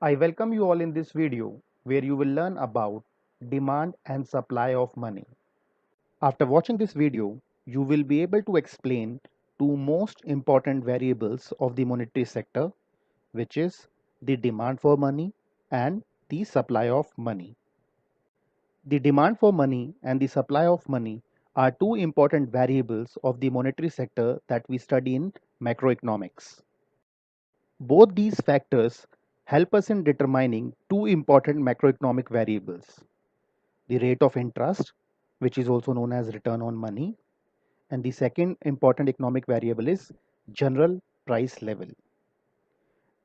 I welcome you all in this video where you will learn about demand and supply of money. After watching this video, you will be able to explain two most important variables of the monetary sector, which is the demand for money and the supply of money. The demand for money and the supply of money are two important variables of the monetary sector that we study in macroeconomics. Both these factors help us in determining two important macroeconomic variables: the rate of interest, which is also known as return on money, and the second important economic variable is general price level.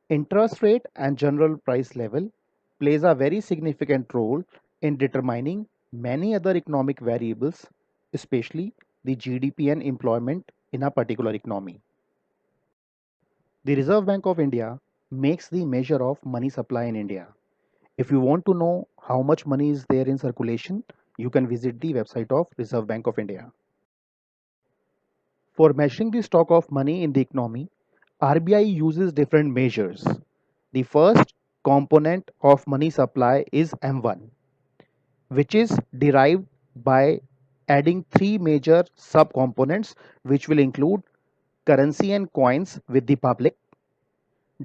Interest rate and general price level plays a very significant role in determining many other economic variables, especially the GDP and employment in a particular economy. The Reserve Bank of India makes the measure of money supply in India. If you want to know how much money is there in circulation, you can visit the website of Reserve Bank of India. For measuring the stock of money in the economy, RBI uses different measures. The first component of money supply is M1, which is derived by adding three major subcomponents, which will include currency and coins with the public,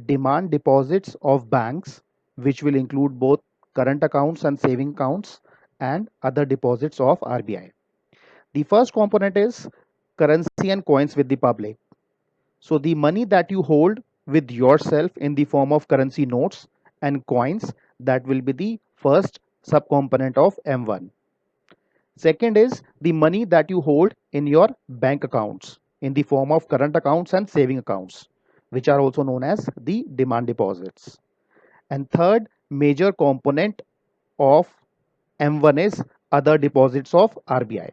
demand deposits of banks, which will include both current accounts and saving accounts, and other deposits of RBI. The first component is currency and coins with the public. So, the money that you hold with yourself in the form of currency notes and coins, that will be the first subcomponent of M1. Second is the money that you hold in your bank accounts in the form of current accounts and saving accounts, which are also known as the demand deposits. And third major component of M1 is other deposits of RBI.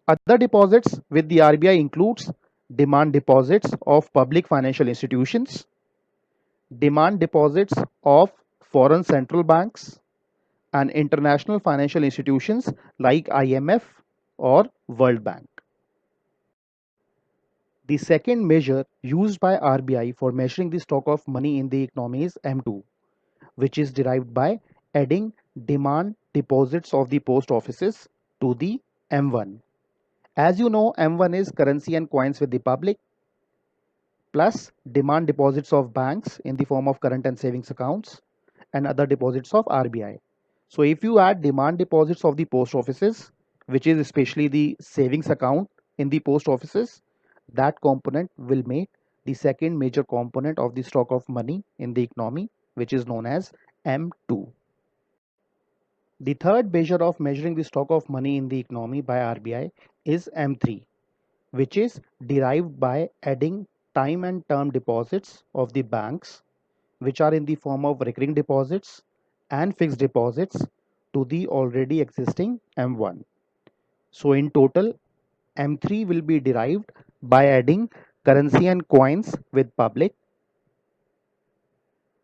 Other deposits with the RBI includes demand deposits of public financial institutions, demand deposits of foreign central banks, and international financial institutions like IMF or World Bank. The second measure used by RBI for measuring the stock of money in the economy is M2, which is derived by adding demand deposits of the post offices to the M1. As you know, M1 is currency and coins with the public plus demand deposits of banks in the form of current and savings accounts and other deposits of RBI. So if you add demand deposits of the post offices, which is especially the savings account in the post offices, that component will make the second major component of the stock of money in the economy, which is known as M2. The third measure of measuring the stock of money in the economy by RBI is M3, which is derived by adding time and term deposits of the banks, which are in the form of recurring deposits and fixed deposits, to the already existing M1. So in total, M3 will be derived by adding currency and coins with public,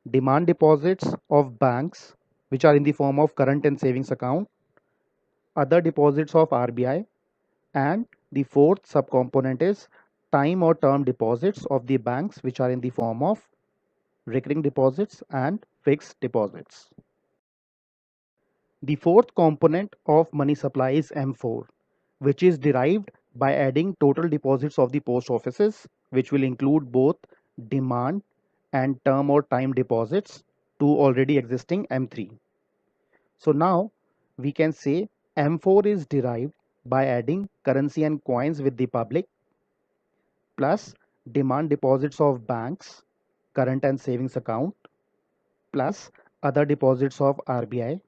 demand deposits of banks, which are in the form of current and savings account, other deposits of RBI, and the fourth subcomponent is time or term deposits of the banks, which are in the form of recurring deposits and fixed deposits. The fourth component of money supply is M4, which is derived by adding total deposits of the post offices, which will include both demand and term or time deposits, to already existing M3. So now we can say M4 is derived by adding currency and coins with the public plus demand deposits of banks, current and savings account, plus other deposits of RBI,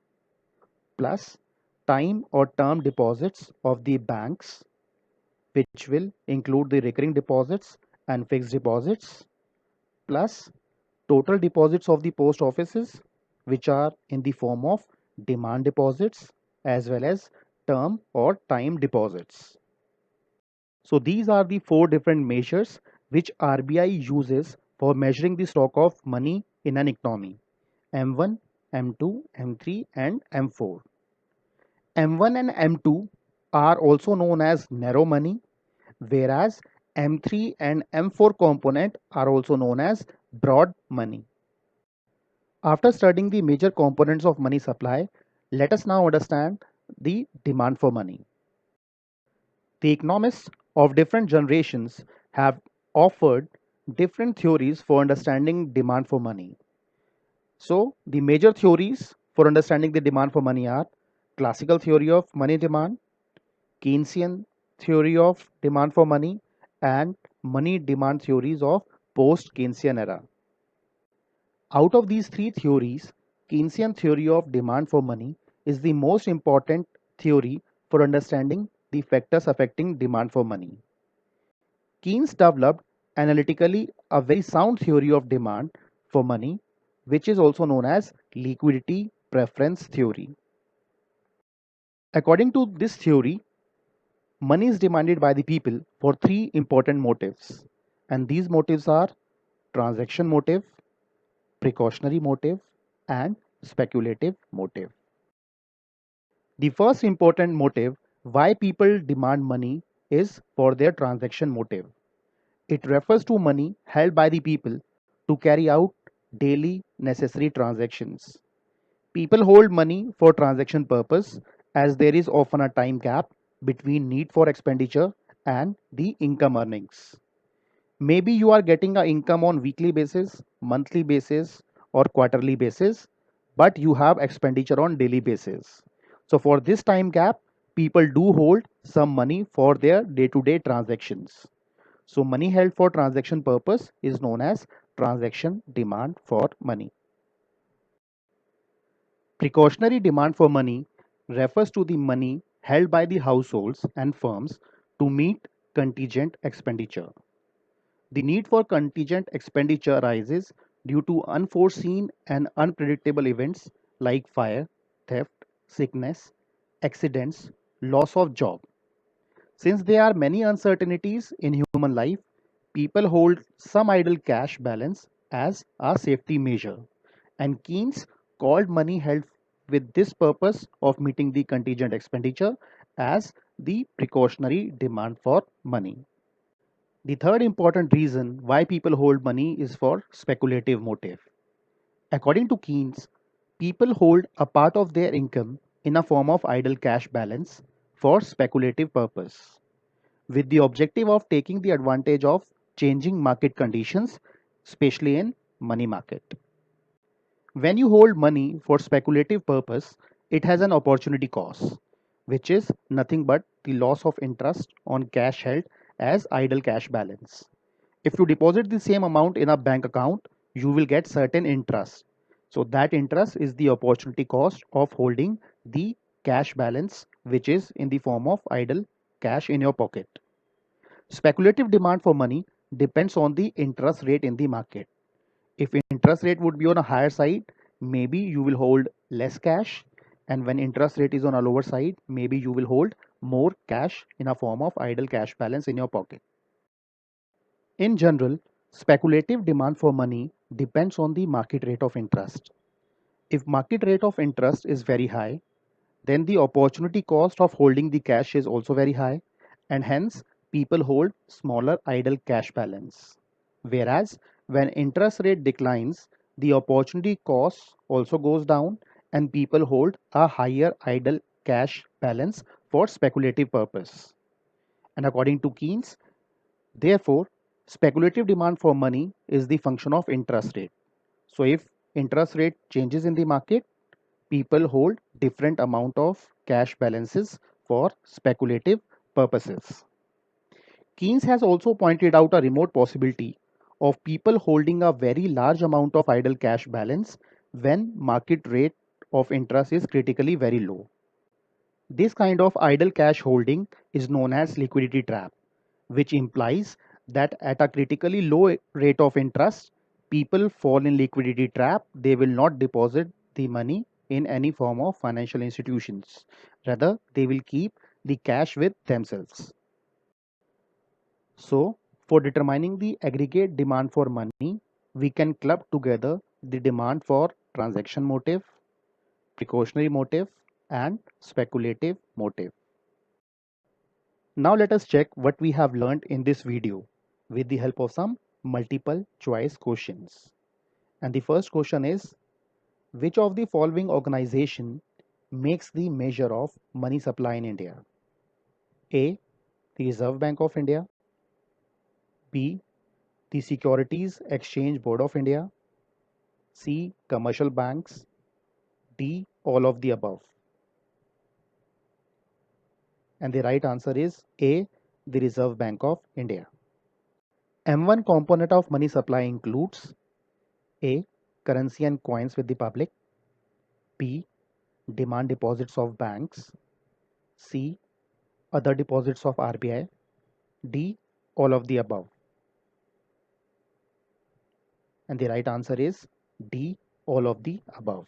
plus time or term deposits of the banks, which will include the recurring deposits and fixed deposits, plus total deposits of the post offices, which are in the form of demand deposits as well as term or time deposits. So these are the four different measures which RBI uses for measuring the stock of money in an economy: M1, M2, M3, and M4. M1 and M2 are also known as narrow money, whereas M3 and M4 component are also known as broad money. After studying the major components of money supply, let us now understand the demand for money. The economists of different generations have offered different theories for understanding demand for money. So, the major theories for understanding the demand for money are classical theory of money demand, Keynesian theory of demand for money, and money demand theories of post Keynesian era. Out of these three theories, Keynesian theory of demand for money is the most important theory for understanding the factors affecting demand for money. Keynes developed analytically a very sound theory of demand for money, which is also known as liquidity preference theory. According to this theory, money is demanded by the people for three important motives, and these motives are transaction motive, precautionary motive, and speculative motive. The first important motive why people demand money is for their transaction motive. It refers to money held by the people to carry out daily necessary transactions. People hold money for transaction purpose as there is often a time gap between need for expenditure and the income earnings. Maybe you are getting an income on weekly basis, monthly basis, or quarterly basis, but you have expenditure on daily basis. So for this time gap, people do hold some money for their day-to-day transactions. So money held for transaction purpose is known as transaction demand for money. Precautionary demand for money refers to the money held by the households and firms to meet contingent expenditure. The need for contingent expenditure arises due to unforeseen and unpredictable events like fire, theft, sickness, accidents, loss of job. Since there are many uncertainties in human life, people hold some idle cash balance as a safety measure. And Keynes called money held with this purpose of meeting the contingent expenditure as the precautionary demand for money. The third important reason why people hold money is for speculative motive. According to Keynes, people hold a part of their income in a form of idle cash balance for speculative purpose, with the objective of taking the advantage of changing market conditions, especially in money market. When you hold money for speculative purpose, it has an opportunity cost, which is nothing but the loss of interest on cash held as idle cash balance. If you deposit the same amount in a bank account, you will get certain interest. So that interest is the opportunity cost of holding the cash balance, which is in the form of idle cash in your pocket. Speculative demand for money depends on the interest rate in the market. If interest rate would be on a higher side, maybe you will hold less cash, and when interest rate is on a lower side, maybe you will hold more cash in a form of idle cash balance in your pocket. In general, speculative demand for money depends on the market rate of interest. If market rate of interest is very high, then the opportunity cost of holding the cash is also very high, and hence people hold smaller idle cash balance. Whereas when interest rate declines, the opportunity cost also goes down and people hold a higher idle cash balance for speculative purpose. And according to Keynes, therefore, speculative demand for money is the function of interest rate. So if interest rate changes in the market, people hold different amount of cash balances for speculative purposes. Keynes has also pointed out a remote possibility of people holding a very large amount of idle cash balance when market rate of interest is critically very low. This kind of idle cash holding is known as liquidity trap, which implies that at a critically low rate of interest, people fall in liquidity trap. They will not deposit the money in any form of financial institutions. Rather, they will keep the cash with themselves. So, for determining the aggregate demand for money, we can club together the demand for transaction motive, precautionary motive, and speculative motive. Now let us check what we have learned in this video with the help of some multiple choice questions. And the first question is, Which of the following organization makes the measure of money supply in India? A. The Reserve Bank of India. B. The Securities Exchange Board of India. C. Commercial banks. D. All of the above. And the right answer is A. The Reserve Bank of India. M1 component of money supply includes A. Currency and coins with the public. B. Demand deposits of banks. C. Other deposits of RBI. D. All of the above. And the right answer is D. All of the above.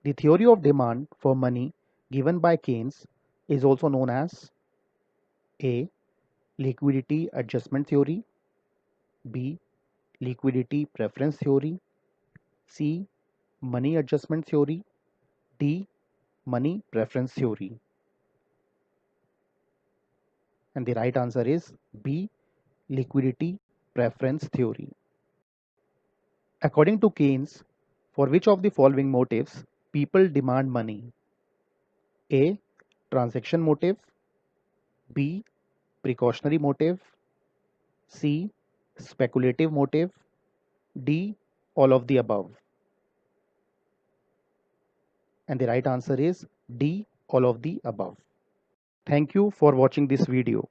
The theory of demand for money given by Keynes is also known as A. Liquidity adjustment theory. B. Liquidity preference theory. C. Money adjustment theory. D. Money preference theory. And the right answer is B. Liquidity preference theory. According to Keynes, for which of the following motives people demand money? A. Transaction motive. B. Precautionary motive. C. Speculative motive. D. All of the above. And the right answer is D. All of the above. Thank you for watching this video.